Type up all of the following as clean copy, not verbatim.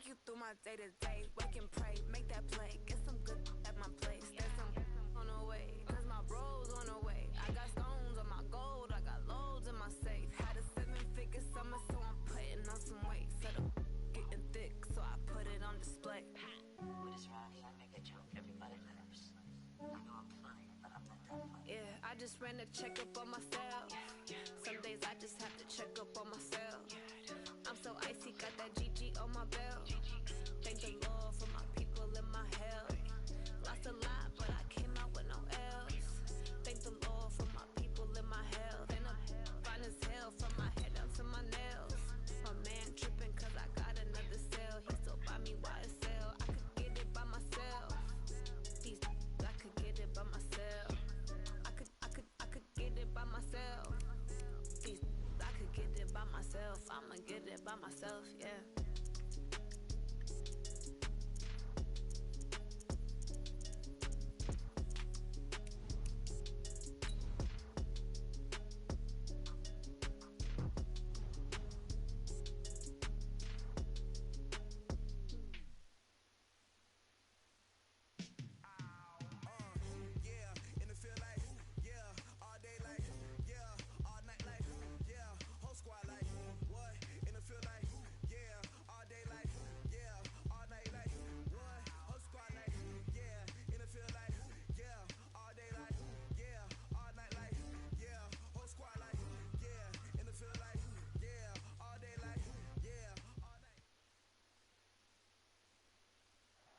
Take you through my day-to-day, wake and pray, make that play, get some good at my place. There's some on the way, cause my bro's on the way. I got stones on my gold, I got loads in my safe. Had a 7-figure summer, so I'm putting on some weight. Said I'm getting thick, so I put it on display. With this ride, I make a joke, everybody laughs. I know I'm funny, but I'm not that funny. Yeah, I just ran a checkup on myself. Some days I just have to check up on myself. I'm so icy, got that GIGI on my belt. Thank the Lord for my people and my health. Lost a lot, but I came out with no else. Thank the Lord for my people and my health. And I'm fine as hell from my head down to my nails. My man tripping cause I got another cell. He still buy me YSL. I could get it by myself. These I could get it by myself. I could get it by myself. These I could get it by myself. I'ma get it by myself, yeah.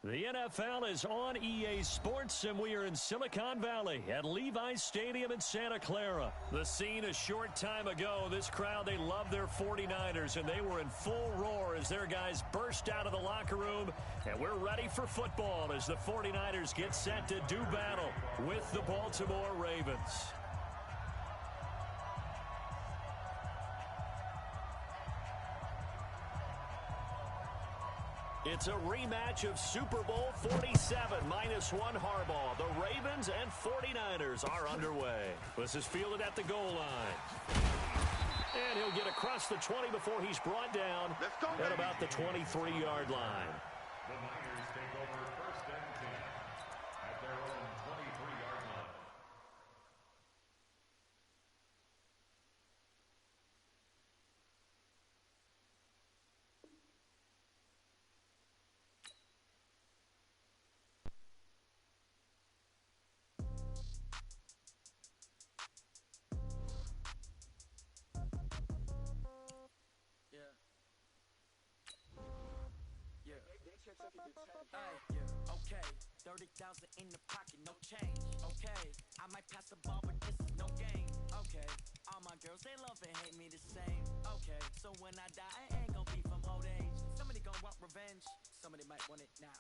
The NFL is on EA Sports, and we are in Silicon Valley at Levi's Stadium in Santa Clara. The scene a short time ago, this crowd, they love their 49ers, and they were in full roar as their guys burst out of the locker room. And we're ready for football as the 49ers get set to do battle with the Baltimore Ravens. It's a rematch of Super Bowl 47 -1 Harbaugh. The Ravens and 49ers are underway. This is fielded at the goal line. And he'll get across the 20 before he's brought down at about the 23-yard line. The Niners take over first and 10 at their own 23-yard line. Okay, 30,000 in the pocket, no change. Okay, I might pass the ball, but this is no game. Okay, all my girls, they love and hate me the same. Okay, so when I die, I ain't gon' be from old age. Somebody gon' want revenge, somebody might want it now.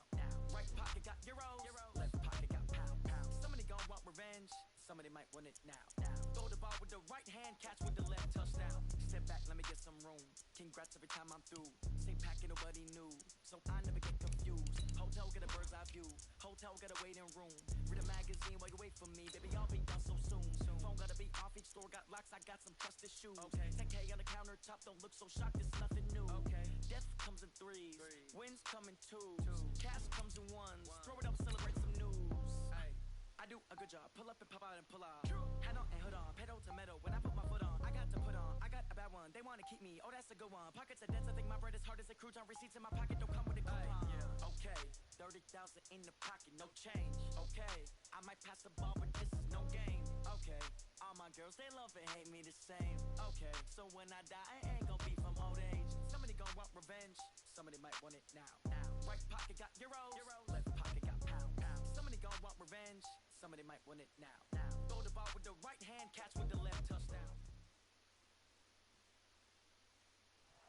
Right pocket got euros, left pocket got pound. Somebody gon' want revenge, somebody might want it now. Throw the ball with the right hand, catch with the left, touchdown. Step back, let me get some room. Congrats every time I'm through. Same packet, nobody knew, so I never get confused. Hotel get a bird's eye view. Hotel got a waiting room. Read a magazine while you wait for me. Baby, I'll be done so soon. Phone gotta be off, each store got locks. I got some trusted shoes. Okay. 10K on the countertop, don't look so shocked. It's nothing new. Okay. Death comes in threes. Wins come in twos. Cash comes in ones. Throw it up, celebrate some news. I do a good job. Pull up and pop out and pull out. Head on and hood on. Pedal to metal. When I put my foot on, I got to put on. I got a bad one. They want to keep me. Oh, that's a good one. Pockets are dense. I think my bread is hard as a crouton. Receipts in my pocket don't come with a coupon. Okay. 30,000 in the pocket, no change. Okay. I might pass the ball, but this is no game. Okay. All my girls, they love and hate me the same. Okay. So when I die, I ain't gon' be from old age. Somebody gon' want revenge. Somebody might want it now. Right pocket got euros. Left pocket got pound. Somebody gon' want revenge. Somebody might want it now. Throw the ball with the right hand, catch with the left, touchdown.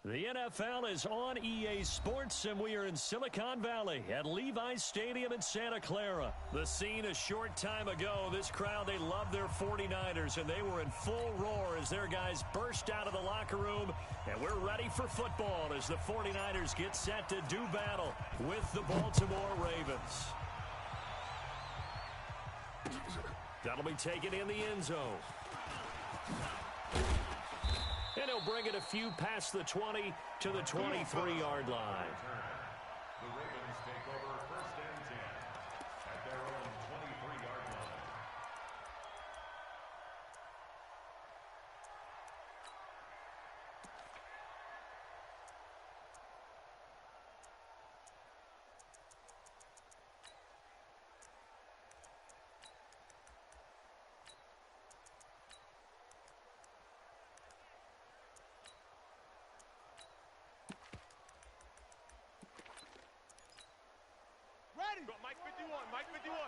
The NFL is on EA Sports, and we are in Silicon Valley at Levi's Stadium in Santa Clara. The scene a short time ago, this crowd, they love their 49ers, and they were in full roar as their guys burst out of the locker room. And we're ready for football as the 49ers get set to do battle with the Baltimore Ravens. That'll be taken in the end zone. And he'll bring it a few past the 20 to the 23-yard line. Mike 51. And,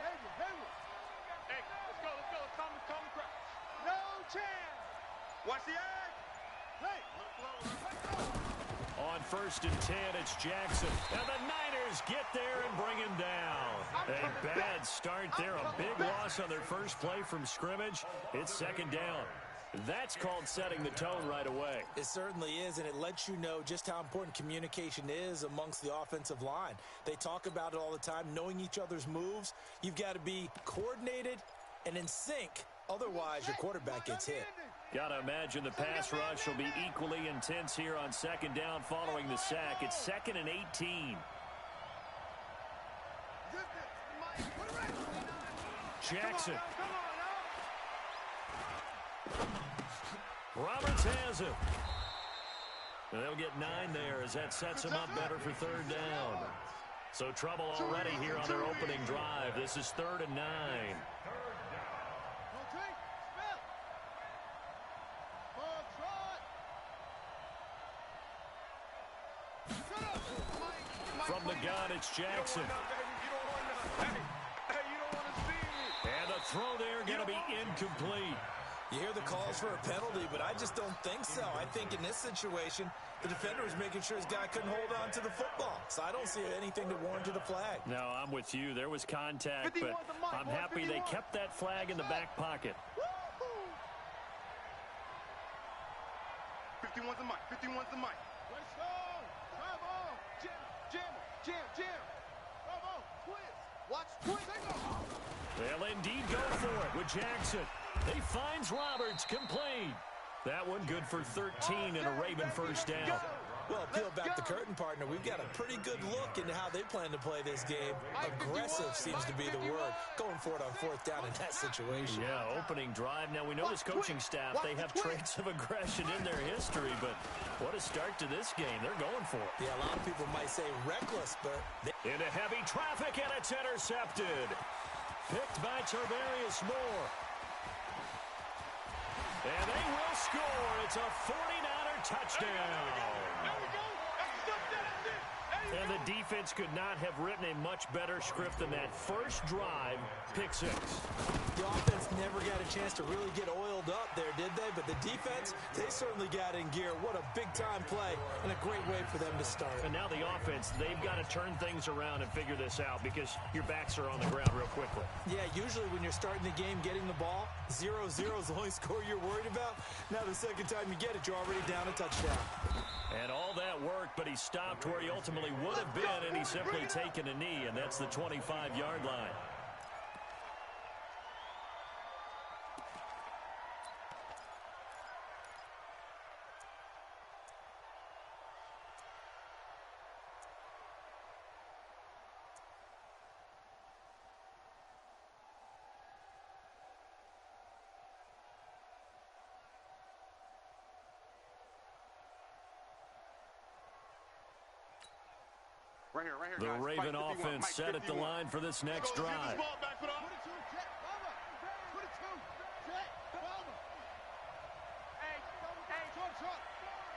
hey, let's go. Let's calm the crowd. No chance. Watch the egg. Hey. On 1st and 10, it's Jackson. And the Niners get there and bring him down. A bad start there. A big loss on their first play from scrimmage. It's 2nd down. That's called setting the tone right away. It certainly is, and it lets you know just how important communication is amongst the offensive line. They talk about it all the time, knowing each other's moves. You've got to be coordinated and in sync. Otherwise, your quarterback gets hit. Got to imagine the pass rush will be equally intense here on 2nd down following the sack. It's 2nd and 18. Jackson. Roberts has it. They'll get 9 there as that sets them up better for 3rd down. So trouble already here on their opening drive. This is 3rd and 9. From the gun, it's Jackson. And the throw there going to be incomplete. You hear the calls for a penalty, but I just don't think so. I think in this situation, the defender was making sure his guy couldn't hold on to the football. So I don't see anything to warrant to the flag. No, I'm with you. There was contact, but I'm happy they kept that flag in the back pocket. 51's the mic. 51's the mic. Let's go. Come on. Jam. Come on. Twist. Watch twist. They'll indeed go for it with Jackson. He finds Roberts, complete. That one good for 13 and a Raven 1st down. Well, peel back the curtain, partner. We've got a pretty good look into how they plan to play this game. Aggressive seems to be the word. Going for it on 4th down in that situation. Yeah, opening drive. Now, we know this coaching staff, they have traits of aggression in their history, but what a start to this game. They're going for it. Yeah, a lot of people might say reckless, but... Into heavy traffic, and it's intercepted. Picked by Tarvarius Moore. And they will score. It's a 49er touchdown. And the defense could not have written a much better script than that. First drive, pick 6. The offense never got a chance to really get oiled up there, did they? But the defense, they certainly got in gear. What a big-time play and a great way for them to start. And now the offense, they've got to turn things around and figure this out because your backs are on the ground real quickly. Yeah, usually when you're starting the game, getting the ball, 0-0 is the only score you're worried about. Now the second time you get it, you're already down a touchdown. And all that worked, but he stopped where he ultimately would have been, and he's simply taken a knee, and that's the 25-yard line. Right here, The guys. Raven Mike 51, offense Mike set at the 51. line for this next Let's go, drive. let's get this ball back, put on.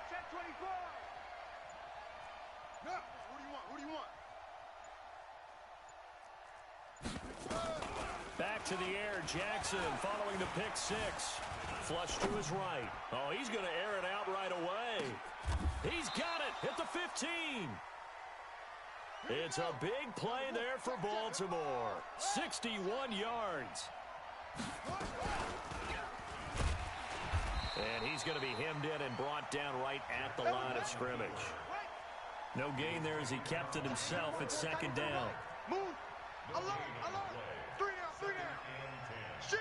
Check 24. No, who do you want? Back to the air, Jackson following the pick 6. Flush to his right. Oh, he's going to air it out right away. He's got it at the 15. It's a big play there for Baltimore. 61 yards. And he's going to be hemmed in and brought down right at the line of scrimmage. No gain there as he kept it himself at 2nd down. Move. Alone. 3 down. Shit.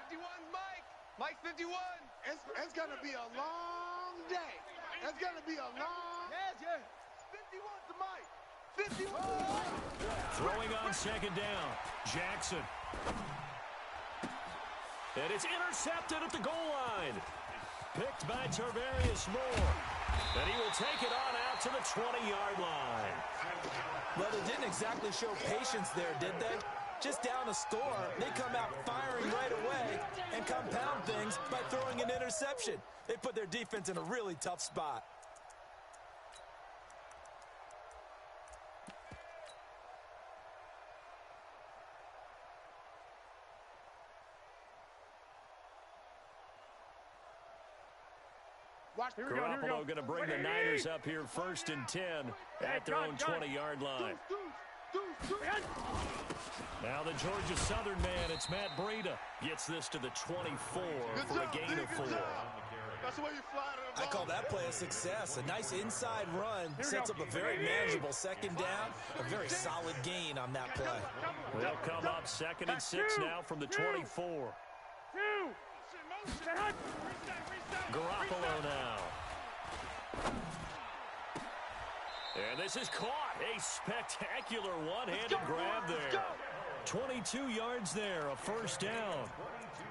51, Mike 51. It's gonna be a long day. It's gonna be a long. Yeah. 51's the Mike. 51. Throwing on 2nd down. Jackson. And it's intercepted at the goal line. Picked by Tarvarius Moore. And he will take it on out to the 20-yard line. Well, they didn't exactly show patience there, did they? just down a score, they come out firing right away and compound things by throwing an interception. They put their defense in a really tough spot. Garoppolo going to bring the Niners up here 1st and 10 at their own 20-yard line. Now the Georgia Southern man, it's Matt Breida, gets this to the 24 for a gain of 4. That's the way you fly to the ball. I call that play a success. A nice inside run sets up a very manageable 2nd down, a very solid gain on that play. They'll come up 2nd and 6 now from the 24. Garoppolo now. And this is caught. A spectacular one-handed grab there. 22 yards there, a 1st down.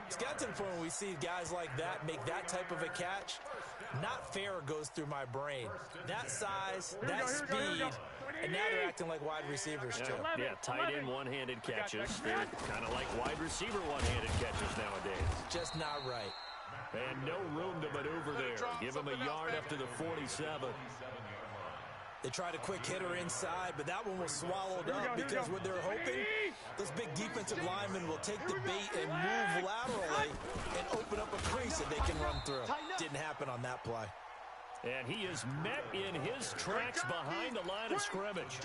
It's got to the point where we see guys like that make that type of a catch. Not fair goes through my brain. That size, that speed, and now they're acting like wide receivers too. Yeah, tight end one-handed catches. They're kind of like wide receiver one-handed catches nowadays. Just not right. And no room to maneuver there. Give him a yard up to the 47. They tried a quick hitter inside, but that one was swallowed up because what they're hoping, those big defensive linemen will take the bait and move laterally and open up a crease that they can run through. Didn't happen on that play. And he is met in his tracks behind the line of scrimmage.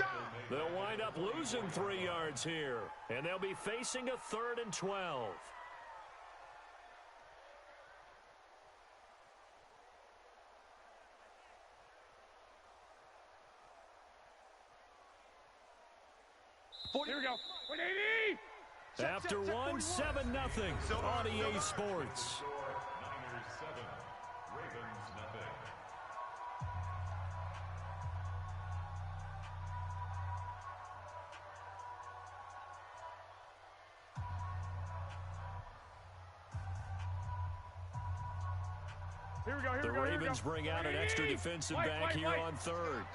They'll wind up losing 3 yards here, and they'll be facing a 3rd and 12. Here we go. 180. After 1, 7-0 on EA Sports. Niners 7, Ravens nothing. Here we go. The Ravens bring out an extra defensive back here on 3rd.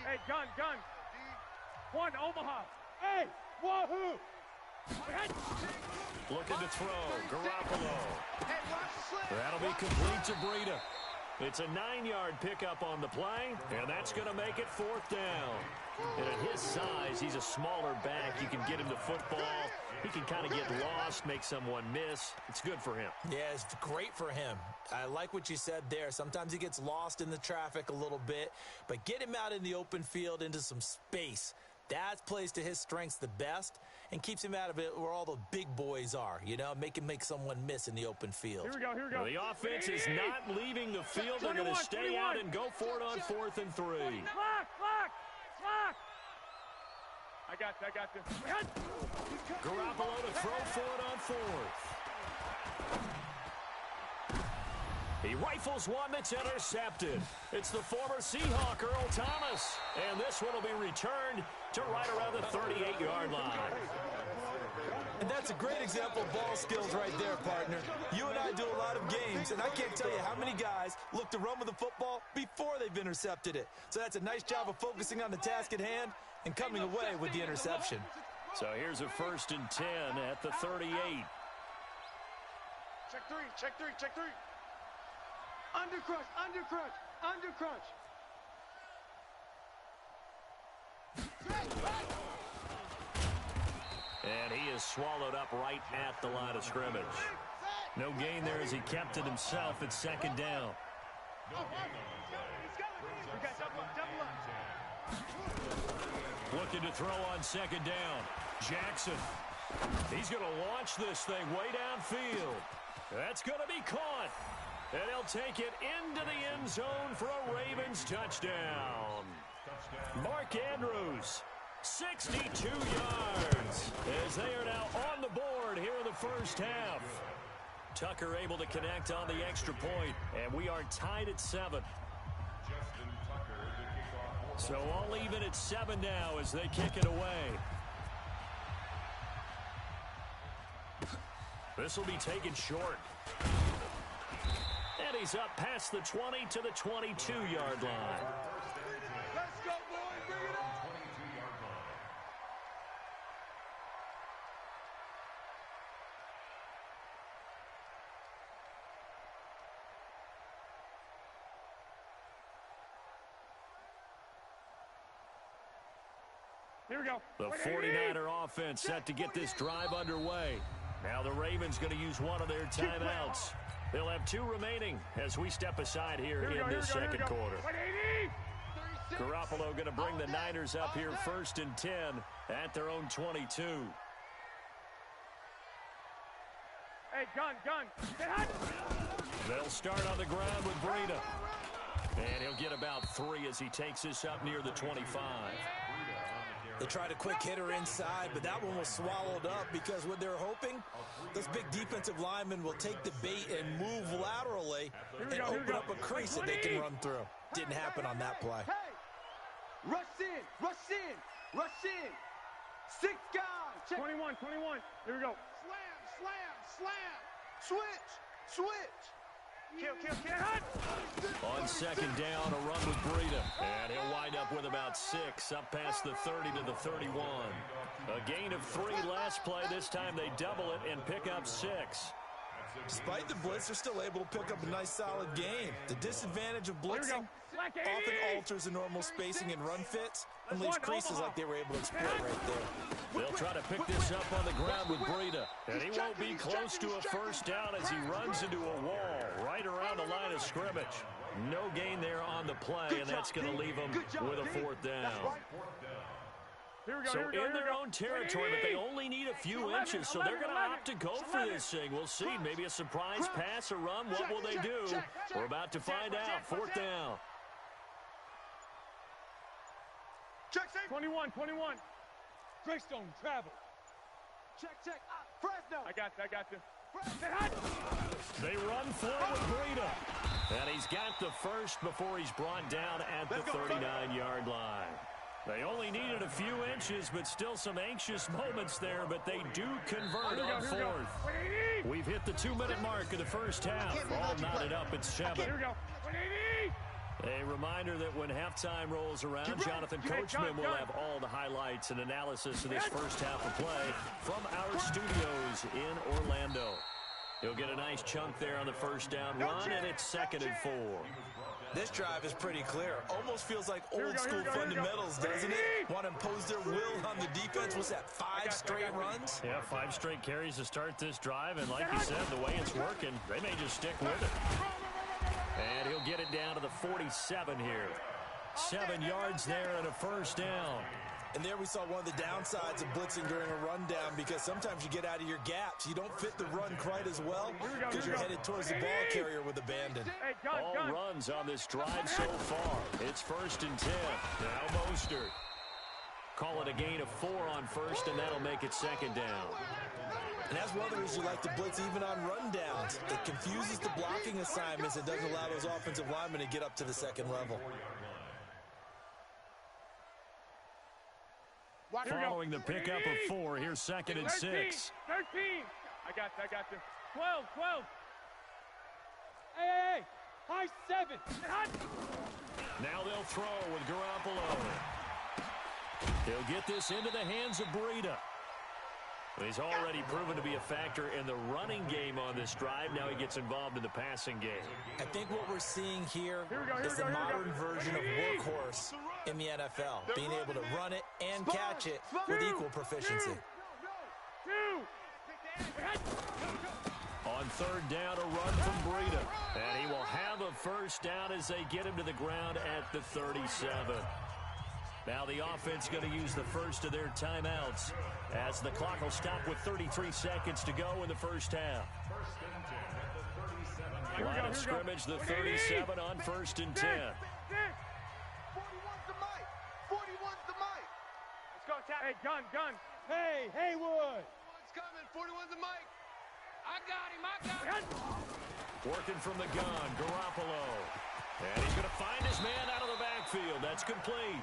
Hey, gun. 1, Omaha. Hey, wahoo! Looking to throw, Garoppolo. That'll be complete to Breida. It's a 9-yard pickup on the play, and that's going to make it 4th down. And at his size, he's a smaller back. You can get him to football. He can kind of get lost, make someone miss. It's good for him. Yeah, it's great for him. I like what you said there. Sometimes he gets lost in the traffic a little bit, but get him out in the open field into some space. That plays to his strengths the best and keeps him out of it where all the big boys are, you know, make someone miss in the open field. Here we go. Well, the offense is not leaving the field. They're going to stay out and go for it on 4th and 3. Lock! I got you. Garoppolo to throw for it on 4th. He rifles one that's intercepted. It's the former Seahawk, Earl Thomas. And this one will be returned to right around the 38-yard line. And that's a great example of ball skills right there, partner. You and I do a lot of games, and I can't tell you how many guys look to run with the football before they've intercepted it. So that's a nice job of focusing on the task at hand and coming away with the interception. So here's a 1st and 10 at the 38. Check three. Under crunch. And he is swallowed up right at the line of scrimmage. No gain there as he kept it himself at 2nd down. Looking to throw on 2nd down. Jackson. He's going to launch this thing way downfield. That's going to be caught. And he'll take it into the end zone for a Ravens touchdown. Mark Andrews, 62 yards, as they are now on the board here in the 1st half. Tucker able to connect on the extra point, and we are tied at 7. So all even at 7 now as they kick it away. This will be taken short. And he's up past the 20 to the 22-yard line. Let's go, boy. Bring it on. Here we go. The 49er offense set to get this drive underway. Now the Ravens going to use one of their timeouts. They'll have 2 remaining as we step aside here in this second quarter. Garoppolo going to bring the Niners up here 1st and 10 at their own 22. Hey, gun. They'll start on the ground with Breida. And he'll get about 3 as he takes this up near the 25. They tried a quick hitter inside, but that one was swallowed up because what they're hoping, those big defensive linemen will take the bait and move laterally and open up a crease that they can run through. Didn't happen on that play. Hey! Rush in! 6 guys! Check. 21. Here we go. Slam! Switch! Kill! On second down, a run with Breida. And he'll wind up with about 6, up past the 30 to the 31. A gain of 3 last play. This time they double it and pick up 6. Despite the blitz, they're still able to pick up a nice, solid game. The disadvantage of blitzing often alters the normal spacing and run fits and leaves creases like they were able to exploit right there. They'll try to pick this up on the ground with Breida. And he won't be close to a first down as he runs into a wall right around the line of scrimmage. No gain there on the play, and that's going to leave them with a 4th down. So in their own territory, but they only need a few inches, so they're going to opt to go for this thing. We'll see. Maybe a surprise pass or run. What will they do? We're about to find out. 4th down. Check. 21. Greystone, travel. Check. Fresno. I got you. They run forward with Breida. And he's got the first before he's brought down at the 39-yard line. They only needed a few inches, but still some anxious moments there, but they do convert on 4th. We've hit the 2-minute mark of the first half. All knotted up at 7. Here we go. A reminder that when halftime rolls around, Jonathan Coachman will have all the highlights and analysis of this first half of play from our studios in Orlando. He'll get a nice chunk there on the first down run, and it's 2nd and 4. This drive is pretty clear. Almost feels like old school fundamentals, doesn't it? Want to impose their will on the defense. What's that, 5 straight runs? Yeah, 5 straight carries to start this drive, and like you said, the way it's working, they may just stick with it. And he'll get it down to the 47 here. 7 yards there and a first down. And there we saw one of the downsides of blitzing during a rundown, because sometimes you get out of your gaps. You don't fit the run quite as well because you're headed towards the ball carrier with abandon. All runs on this drive so far. It's 1st and 10. Now Mostert. Call it a gain of 4 on 1st, and that'll make it 2nd down. And that's one of the reasons you like to blitz even on rundowns. It confuses the blocking assignments and doesn't allow those offensive linemen to get up to the 2nd level. Following the pickup of 4, here's 2nd and 6. 13. I got you. 12. Hey. High 7. Now they'll throw with Garoppolo. He'll get this into the hands of Breida. He's already proven to be a factor in the running game on this drive. Now he gets involved in the passing game. I think what we're seeing here is the modern version of workhorse in the NFL. Being able to run it and catch it with equal proficiency. On 3rd down, a run from Breida. And he will have a first down as they get him to the ground at the 37. Now the offense going to use the first of their timeouts as the clock will stop with 33 seconds to go in the first half. Line of scrimmage, the 37 on 1st and 10. 41's the mic. 41's the mic. Let's go, Tap. Hey, gun. Hey, Haywood. 41's coming. 41's the mic. I got him. Working from the gun, Garoppolo. And he's going to find his man out of the backfield. That's complete.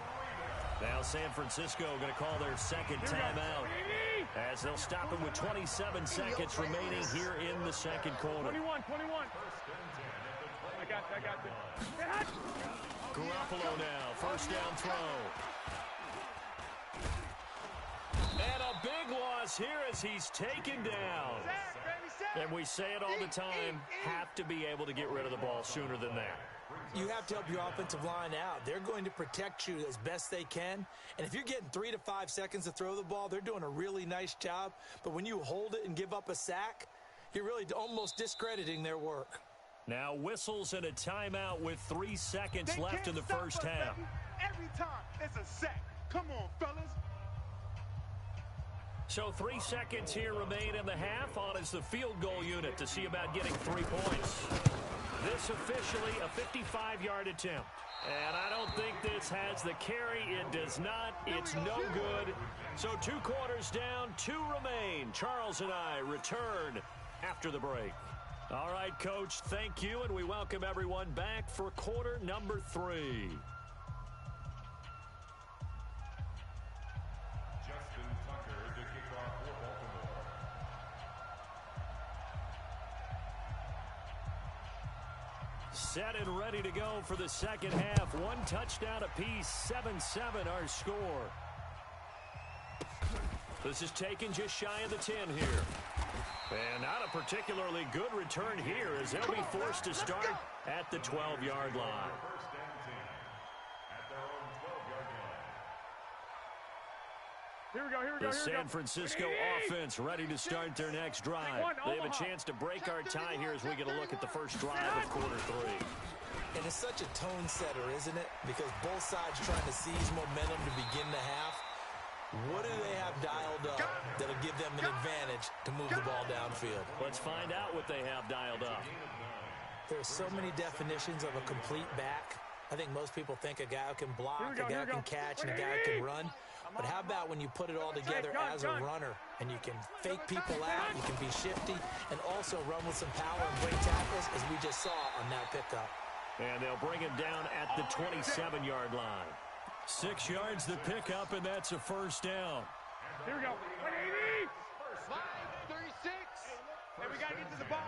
Now San Francisco going to call their 2nd timeout as they'll stop him with 27 seconds remaining here in the 2nd quarter. 21. I got you. Garoppolo now, first down throw. And a big loss here as he's taken down. And we say it all the time, have to be able to get rid of the ball sooner than that. You have to help your offensive line out. They're going to protect you as best they can. And if you're getting 3 to 5 seconds to throw the ball, they're doing a really nice job. But when you hold it and give up a sack, you're really almost discrediting their work. Now whistles and a timeout with 3 seconds left in the first half. Baby. Every time it's a sack. Come on, fellas. So 3 seconds here remain in the half. On is the field goal unit to see about getting 3 points. This officially a 55-yard attempt. And I don't think this has the carry. It does not. It's no good. So 2 quarters down, 2 remain. Charles and I return after the break. All right, Coach, thank you, and we welcome everyone back for quarter number 3. Set and ready to go for the second half. 1 touchdown apiece, 7-7 our score. This is taken just shy of the 10 here. And not a particularly good return here as they'll be forced to start at the 12-yard line. Here we go, here we go, The San Francisco offense ready to start their next drive. They have a chance to break our tie here as we get a look at the first drive of quarter 3. And it's such a tone setter, isn't it? Because both sides trying to seize momentum to begin the half. What do they have dialed up that'll give them an advantage to move the ball downfield? Let's find out what they have dialed up. There's so many definitions of a complete back. I think most people think a guy who can block, a guy who can catch, and a guy who can run. But how about when you put it all together as a runner and you can fake people out, you can be shifty, and also run with some power and break tackles, as we just saw on that pickup. And they'll bring him down at the 27-yard line. 6 yards the pickup, and that's a first down. Here we go. 180. 36. And we got to get to the ball.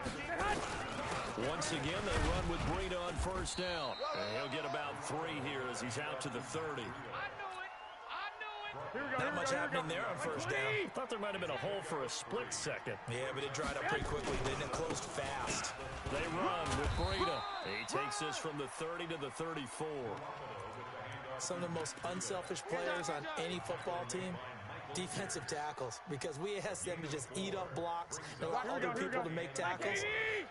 Once again, they run with Breida on first down. And he'll get about 3 here as he's out to the 30. Not much happening there on first down. Thought there might have been a hole for a split second. Yeah, but it dried up pretty quickly. Didn't it? Closed fast. They run with Breida. He takes this from the 30 to the 34. Some of the most unselfish players on any football team, defensive tackles, because we ask them to just eat up blocks and allow other people to make tackles.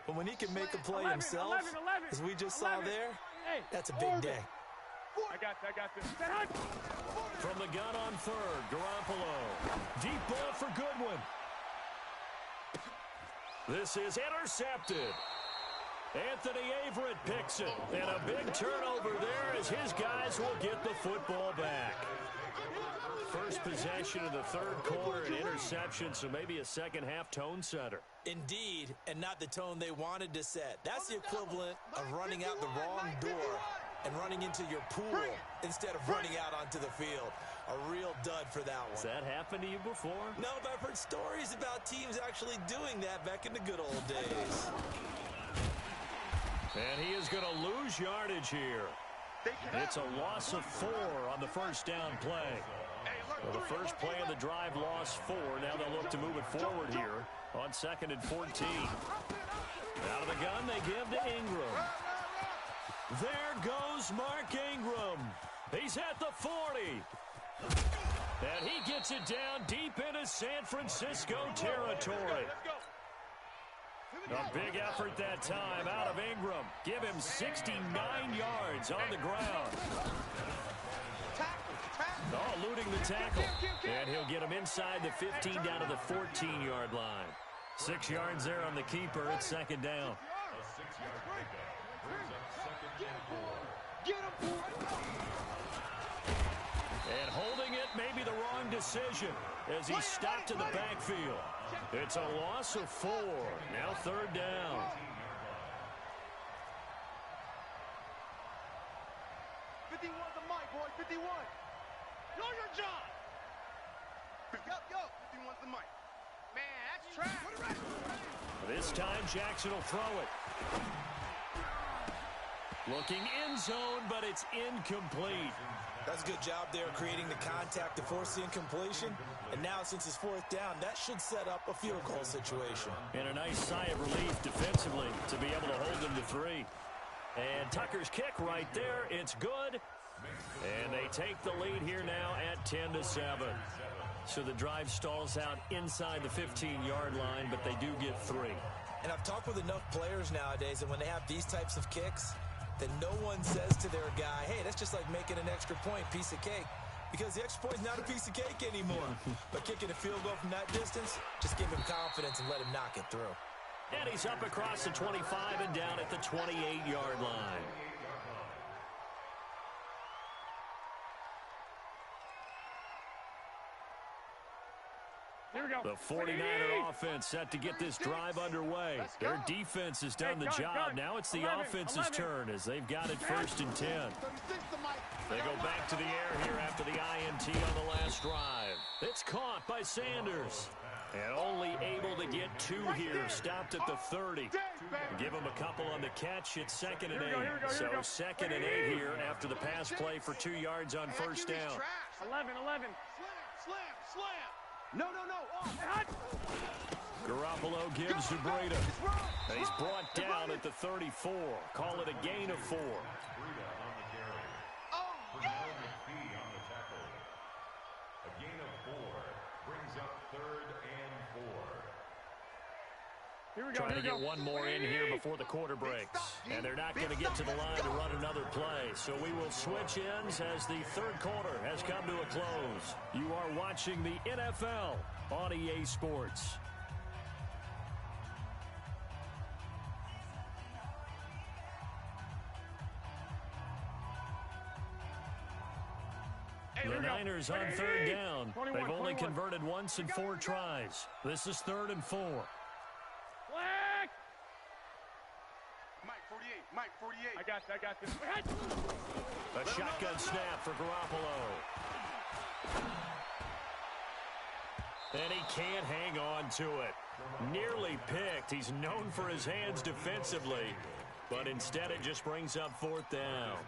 But when he can make a play himself, as we just saw there, that's a big day. I got this. From the gun on third, Garoppolo. Deep ball for Goodwin. This is intercepted. Anthony Averett picks it. And a big turnover there as his guys will get the football back. First possession of the third quarter, an interception, so maybe a second half tone setter. Indeed, and not the tone they wanted to set. That's the equivalent of running out the wrong door and running into your pool instead of running out onto the field. A real dud for that one. Has that happened to you before? No, but I've heard stories about teams actually doing that back in the good old days. And he is going to lose yardage here. It's a loss of 4 on the first down play. Well, the first play of the drive lost 4. Now they'll look to move it forward here on 2nd and 14. Out of the gun, they give to Ingram. There goes Mark Ingram. He's at the 40. And he gets it down deep into San Francisco territory. A big effort that time out of Ingram. Give him 69 yards on the ground. Oh, eluding the tackle. And he'll get him inside the 15 down to the 14-yard line. 6 yards there on the keeper. It's second down. And holding it may be the wrong decision as he stopped in the backfield. It's a loss of 4. Now third down. The mic, boy. 51. Know your job. Yo, 51's the mic. Man, that's trash. This time Jackson will throw it. Looking end zone, but it's incomplete. That's a good job there creating the contact to force the incompletion. And now, since it's fourth down, that should set up a field goal situation. And a nice sigh of relief defensively to be able to hold them to 3. And Tucker's kick right there. It's good. And they take the lead here now at 10-7. So the drive stalls out inside the 15-yard line, but they do get 3. And I've talked with enough players nowadays that when they have these types of kicks, that no one says to their guy, hey, that's just like making an extra point, piece of cake. Because the extra point is not a piece of cake anymore. But kicking a field goal from that distance, just give him confidence and let him knock it through. And he's up across the 25 and down at the 28-yard line. Here we go. The 49er offense set to get this drive underway. Their defense has done the job. Now it's the offense's turn as they've got it 1st and 10. They go back to the air here after the INT on the last drive. It's caught by Sanders. And only able to get 2 here. Stopped at the 30. Give him a couple on the catch. It's 2nd and 8. So 2nd and 8 here after the pass play for 2 yards on first down. 11. Slam. No. Garoppolo gives to Breida. And he's brought down at the 34. Call it a gain of 4. Trying to get one more in here before the quarter breaks. And they're not going to get to the line to run another play. So we will switch ends as the 3rd quarter has come to a close. You are watching the NFL on EA Sports. The Niners on 3rd down. They've only converted once in 4 tries. This is 3rd and 4. Mike 48. I got this. A shotgun snap for Garoppolo. And he can't hang on to it. Nearly picked. He's known for his hands defensively, but instead it just brings up 4th down.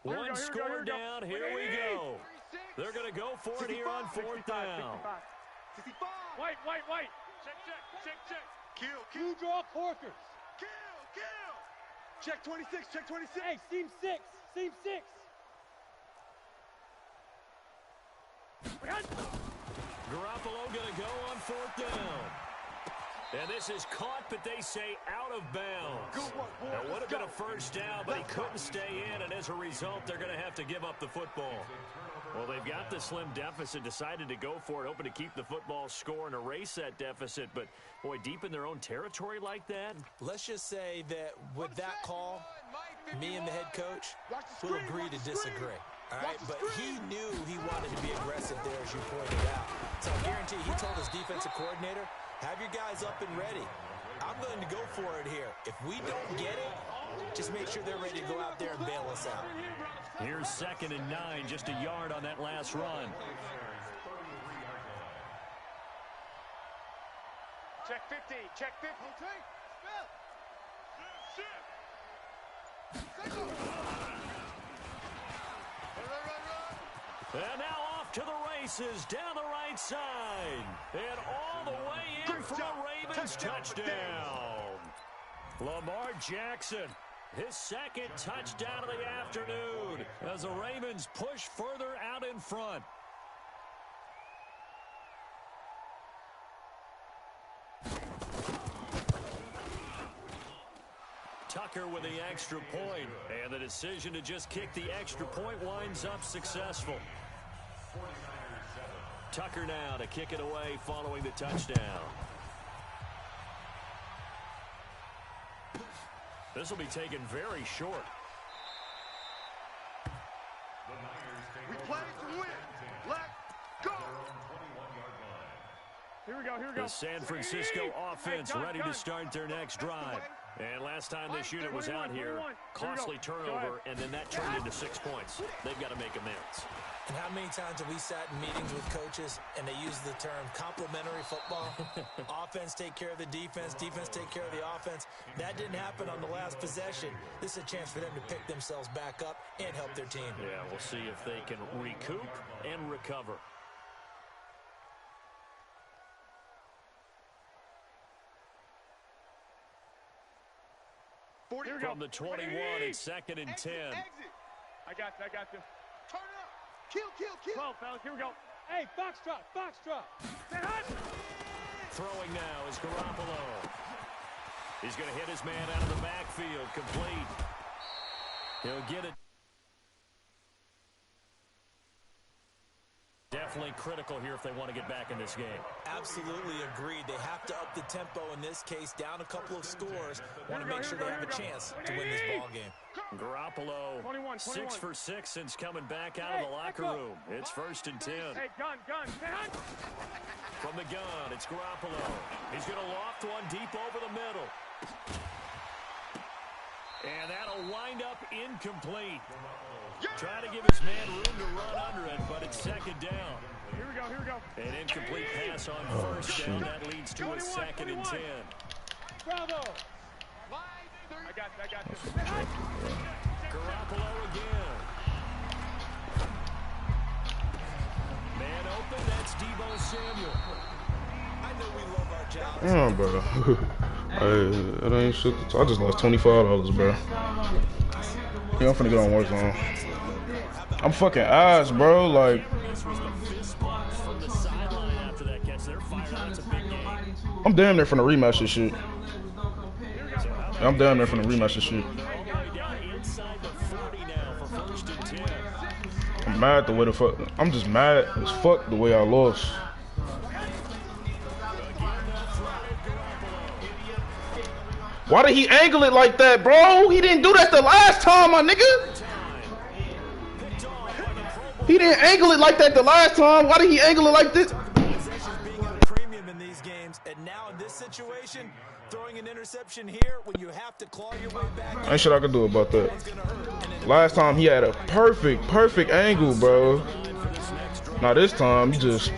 One score down. Here we go. They're going to go for it here on 4th down. White. Check. Kill. Draw Corkers. Kill. Check 26. Hey, seam 6. Garoppolo going to go on 4th down. And this is caught, but they say out of bounds. It would have been a first down, but he couldn't stay in, and as a result, they're going to have to give up the football. Well, they've got the slim deficit, decided to go for it, hoping to keep the football score and erase that deficit. But, boy, deep in their own territory like that. Let's just say that with that call, me and the head coach will agree to disagree. All right, but he knew he wanted to be aggressive there, as you pointed out. So I guarantee he told his defensive coordinator, have your guys up and ready. I'm going to go for it here. If we don't get it, just make sure they're ready to go out there and bail us out. Here's 2nd and 9, just a yard on that last run. Check 50. And now off to the races down the right side. And all the way in for a Ravens touchdown. Lamar Jackson, his 2nd touchdown of the afternoon as the Ravens push further out in front. Tucker with the extra point, and the decision to just kick the extra point winds up successful. Tucker now to kick it away following the touchdown. This will be taken very short. We play to win. Let's go. The San Francisco offense ready to start their next drive. And last time this unit was out here, costly turnover, and then that turned into 6 points. They've got to make amends. And how many times have we sat in meetings with coaches and they use the term complementary football? Offense take care of the defense, defense take care of the offense. That didn't happen on the last possession. This is a chance for them to pick themselves back up and help their team. Yeah, we'll see if they can recoup and recover. From the 21, it's 2nd and 10. I got you. Turn it up. Kill. 12, fellas, here we go. Hey, foxtrot. Throwing now is Garoppolo. He's going to hit his man out of the backfield, complete. He'll get it. Definitely critical here if they want to get back in this game. Absolutely agreed. They have to up the tempo in this case, down a couple of scores. Want to make sure they have a chance to win this ball game. Garoppolo, 6 for 6 since coming back out of the locker room. It's 1st and 10. Hey, gun. From the gun, it's Garoppolo. He's going to loft one deep over the middle. And that'll wind up incomplete. Trying to give his man room to run under it, but it's 2nd down. Here we go. An incomplete pass on 1st down. That leads to a 2nd and 10. Bravo. I got you. Garoppolo again. Man open, that's Deebo Samuel. I know we love our job. Bro. That ain't shit. I just lost $25, bro. Yeah, I'm finna get on Warzone. I'm fucking ass, bro. Like, I'm damn there finna rematch this shit. I'm down there finna rematch this shit. I'm mad the way the fuck. I'm just mad as fuck the way I lost. Why did he angle it like that, bro? He didn't do that the last time, my nigga. He didn't angle it like that the last time. Why did he angle it like this? Possessions being at a premium in these games, and now in this situation, throwing an interception here when you have to claw your way back. Ain't shit I can do about that. Last time he had a perfect angle, bro. Now this time he just.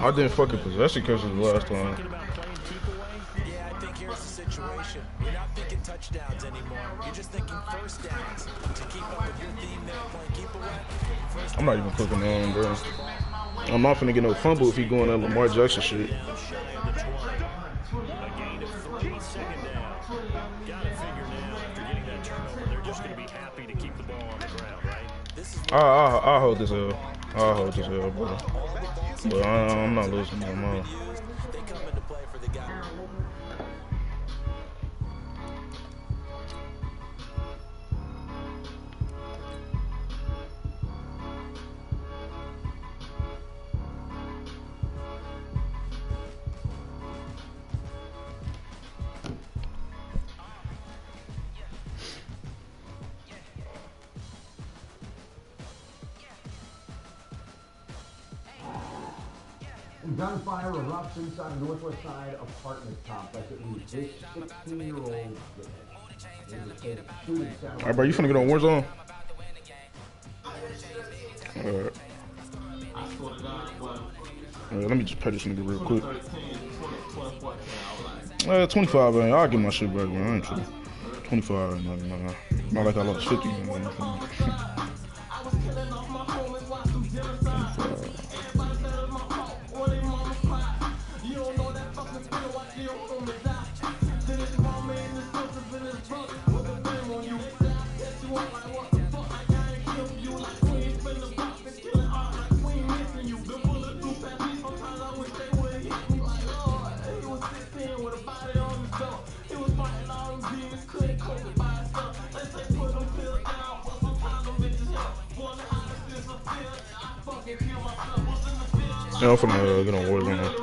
I didn't fucking possession because of the last time. Yeah, I think here's the situation. You're not thinking touchdowns anymore. You're just thinking 1st downs to keep up with your theme there, playing keep away. I'm not even clicking on, bro. I'm not finna get no fumble if he going that Lamar Jackson shit. I'll hold this L. I'll hold this L, bro. But I'm not losing no more. They come into play for the guy. Gunfire erupts inside a Northwest Side apartment complex. At least this 16-year-old Alright, bro, you finna get on Warzone? Alright. Let me just pay this nigga real quick. 25, man. I'll get my shit back, man. I ain't tripping. 25, not like I lost 50, man. Yeah, I'm finna get on Warzone.